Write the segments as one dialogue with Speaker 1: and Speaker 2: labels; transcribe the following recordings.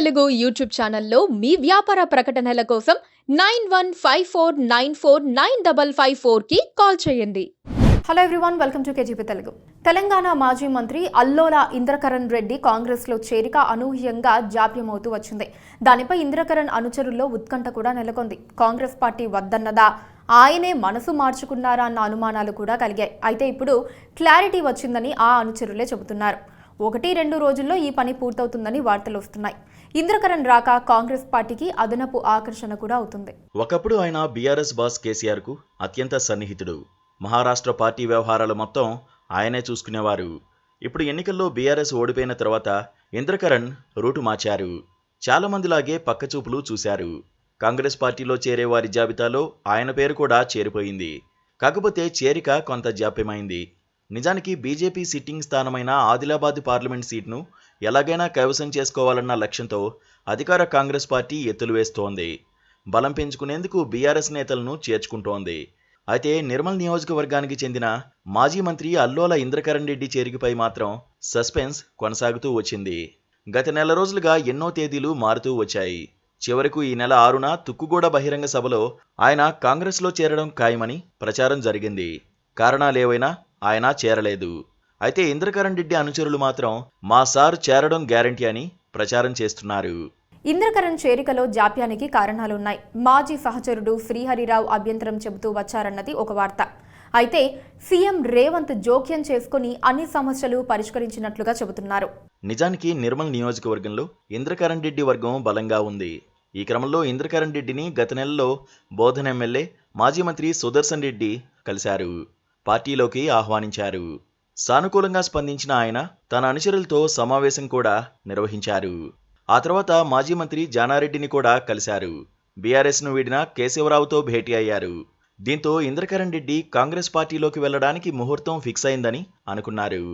Speaker 1: Telugu YouTube ఛానల్లో మీ వ్యాపార ప్రకటనల కోసం 9154949554 కి కాల్ చేయండి.
Speaker 2: Hello everyone, welcome to KGP Telugu. Telangana మాజీ మంత్రి అల్లోల ఇంద్రకరణ్ రెడ్డి కాంగ్రెస్లో చేరిక అనూహ్యంగా జాప్యమవుతూ వచ్చింది. దానిపై ఇంద్రకరణ్ అనుచరుల్లో ఉత్కంఠ కూడా నెలకొంది. కాంగ్రెస్ పార్టీ వద్దన్నదా, ఆయనే మనసు మార్చుకున్నారా అన్న అనుమానాలు కూడా కలిగాయి. అయితే ఇప్పుడు క్లారిటీ వచ్చిందని ఆ అనుచరులే చెబుతున్నారు. 1-2 రోజుల్లో ఈ పని పూర్తవుతుందని వార్తలు వస్తున్నాయి. ఇంద్రకరణ్ రాక కాంగ్రెస్ పార్టీకి అదనపు ఆకర్షణ కూడా అవుతుంది.
Speaker 3: ఒకప్పుడు ఆయన బీఆర్ఎస్ బాస్ కేసీఆర్ కు అత్యంత సన్నిహితుడు. మహారాష్ట్ర పార్టీ వ్యవహారాలు మొత్తం ఆయనే చూసుకునేవారు. ఇప్పుడు ఎన్నికల్లో బీఆర్ఎస్ ఓడిపోయిన తర్వాత ఇంద్రకరణ్ రూటు మార్చారు. చాలా మందిలాగే పక్కచూపులు చూశారు. కాంగ్రెస్ పార్టీలో చేరే వారి జాబితాలో ఆయన పేరు కూడా చేరిపోయింది. కాకపోతే చేరిక కొంత జాప్యమైంది. నిజానికి బీజేపీ సిట్టింగ్ స్థానమైన ఆదిలాబాద్ పార్లమెంట్ సీట్ను ఎలాగైనా కైవసం చేసుకోవాలన్న లక్ష్యంతో అధికార కాంగ్రెస్ పార్టీ ఎత్తులు వేస్తోంది. బలం పెంచుకునేందుకు బీఆర్ఎస్ నేతలను చేర్చుకుంటోంది. అయితే నిర్మల్ నియోజకవర్గానికి చెందిన మాజీ మంత్రి అల్లోల ఇంద్రకరణ్ రెడ్డి చేరికపై మాత్రం సస్పెన్స్ కొనసాగుతూ వచ్చింది. గత నెల రోజులుగా ఎన్నో తేదీలు మారుతూ వచ్చాయి. చివరకు ఈ నెల 6న తుక్కుగూడ బహిరంగ సభలో ఆయన కాంగ్రెస్లో చేరడం ఖాయమని ప్రచారం జరిగింది. కారణాలేవైనా ఆయన చేరలేదు. అయితే ఇంద్రకరణ్ రెడ్డి అనుచరులు మాత్రం మా సార్ చేరడం గ్యారంటీ అని ప్రచారం చేస్తున్నారు.
Speaker 2: ఇంద్రకరణ్ చేరికలో జాప్యానికి కారణాలున్నాయి. మాజీ సహచరుడు శ్రీహరిరావు అభ్యంతరం చెబుతూ వచ్చారన్నది ఒక వార్త. అయితే సీఎం రేవంత్ జోక్యం చేసుకుని అన్ని సమస్యలు పరిష్కరించినట్లుగా చెబుతున్నారు.
Speaker 3: నిజానికి నిర్మల్ నియోజకవర్గంలో ఇంద్రకరణ్ రెడ్డి వర్గం బలంగా ఉంది. ఈ క్రమంలో ఇంద్రకరణ్ రెడ్డిని గత నెలలో బోధన ఎమ్మెల్యే మాజీ మంత్రి సుదర్శన్ రెడ్డి కలిశారు. పార్టీలోకి ఆహ్వానించారు. సానుకూలంగా స్పందించిన ఆయన తన అనుచరులతో సమావేశం కూడా నిర్వహించారు. ఆ తర్వాత మాజీ మంత్రి జానారెడ్డిని కూడా కలిశారు. బీఆర్ఎస్ను వీడిన కేశవరావుతో భేటీ అయ్యారు. దీంతో ఇంద్రకరణ్ రెడ్డి కాంగ్రెస్ పార్టీలోకి వెళ్లడానికి ముహూర్తం ఫిక్స్ అయిందని అనుకున్నారు.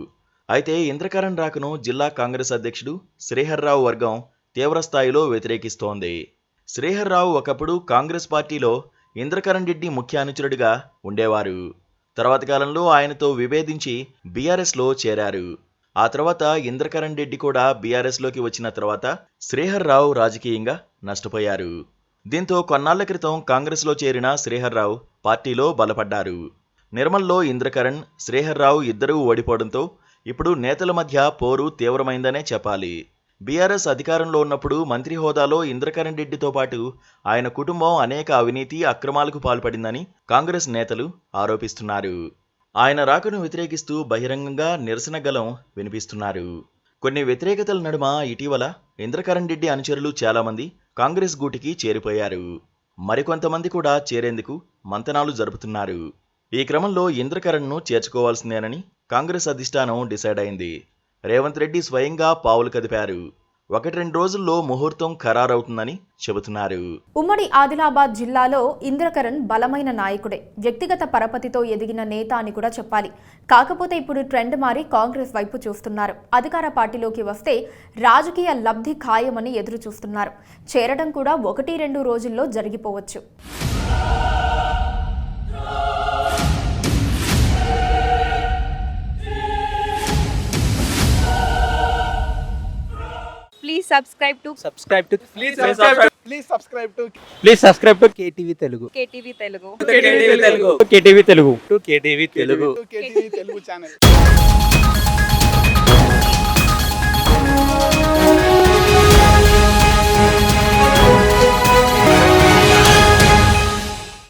Speaker 3: అయితే ఇంద్రకరణ్ రాకను జిల్లా కాంగ్రెస్ అధ్యక్షుడు శ్రీహర్రావు వర్గం తీవ్రస్థాయిలో వ్యతిరేకిస్తోంది. శ్రీహర్రావు ఒకప్పుడు కాంగ్రెస్ పార్టీలో ఇంద్రకరణ్ రెడ్డి ముఖ్య అనుచరుడిగా ఉండేవారు. తర్వాత కాలంలో ఆయనతో విభేదించి బీఆర్ఎస్లో చేరారు. ఆ తర్వాత ఇంద్రకరణ్ రెడ్డి కూడా బీఆర్ఎస్లోకి వచ్చిన తర్వాత శ్రీహర్రావు రాజకీయంగా నష్టపోయారు. దీంతో కొన్నాళ్ల క్రితం కాంగ్రెస్లో చేరిన శ్రీహర్రావు పార్టీలో బలపడ్డారు. నిర్మల్లో ఇంద్రకరణ్, శ్రీహర్రావు ఇద్దరూ ఓడిపోవడంతో ఇప్పుడు నేతల మధ్య పోరు తీవ్రమైందనే చెప్పాలి. బీఆర్ఎస్ అధికారంలో ఉన్నప్పుడు మంత్రి హోదాలో ఇంద్రకరణ్ రెడ్డితో పాటు ఆయన కుటుంబం అనేక అవినీతి అక్రమాలకు పాల్పడిందని కాంగ్రెస్ నేతలు ఆరోపిస్తున్నారు. ఆయన రాకను వ్యతిరేకిస్తూ బహిరంగంగా నిరసన గళం వినిపిస్తున్నారు. కొన్ని వ్యతిరేకతల నడుమ ఇటీవల ఇంద్రకరణ్ రెడ్డి అనుచరులు చాలామంది కాంగ్రెస్ గూటికి చేరిపోయారు. మరికొంతమంది కూడా చేరేందుకు మంతనాలు జరుపుతున్నారు. ఈ క్రమంలో ఇంద్రకరణ్ను చేర్చుకోవాల్సిందేనని కాంగ్రెస్ అధిష్టానం డిసైడ్ అయింది. రేవంత్ రెడ్డి స్వయంగా పావులు కదిపారు. 1-2 రోజుల్లో ముహూర్తం ఖరారవుతుందని చెబుతున్నారు.
Speaker 2: ఉమ్మడి ఆదిలాబాద్ జిల్లాలో ఇంద్రకరణ్ బలమైన నాయకుడే, వ్యక్తిగత పరపతితో ఎదిగిన నేత అని కూడా చెప్పాలి. కాకపోతే ఇప్పుడు ట్రెండ్ మారి కాంగ్రెస్ వైపు చూస్తున్నారు. అధికార పార్టీలోకి వస్తే రాజకీయ లబ్ధి ఖాయమని ఎదురు చూస్తున్నారు. చేరడం కూడా 1-2 రోజుల్లో జరిగిపోవచ్చు.
Speaker 4: Please subscribe to
Speaker 5: KTV Telugu.
Speaker 4: KTV Telugu.
Speaker 5: KTV Telugu channel.